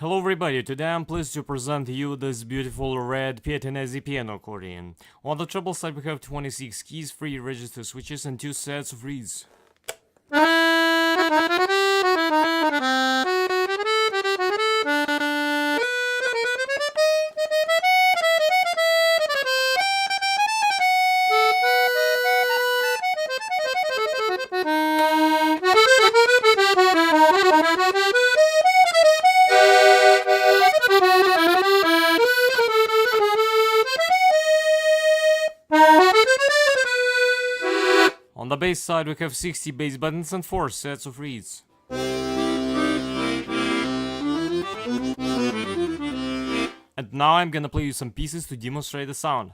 Hello everybody, today I'm pleased to present you this beautiful red Piatenesi piano accordion. On the treble side we have 26 keys, 3 register switches and 2 sets of reeds. On the bass side we have 60 bass buttons and 4 sets of reeds. And now I'm gonna play you some pieces to demonstrate the sound.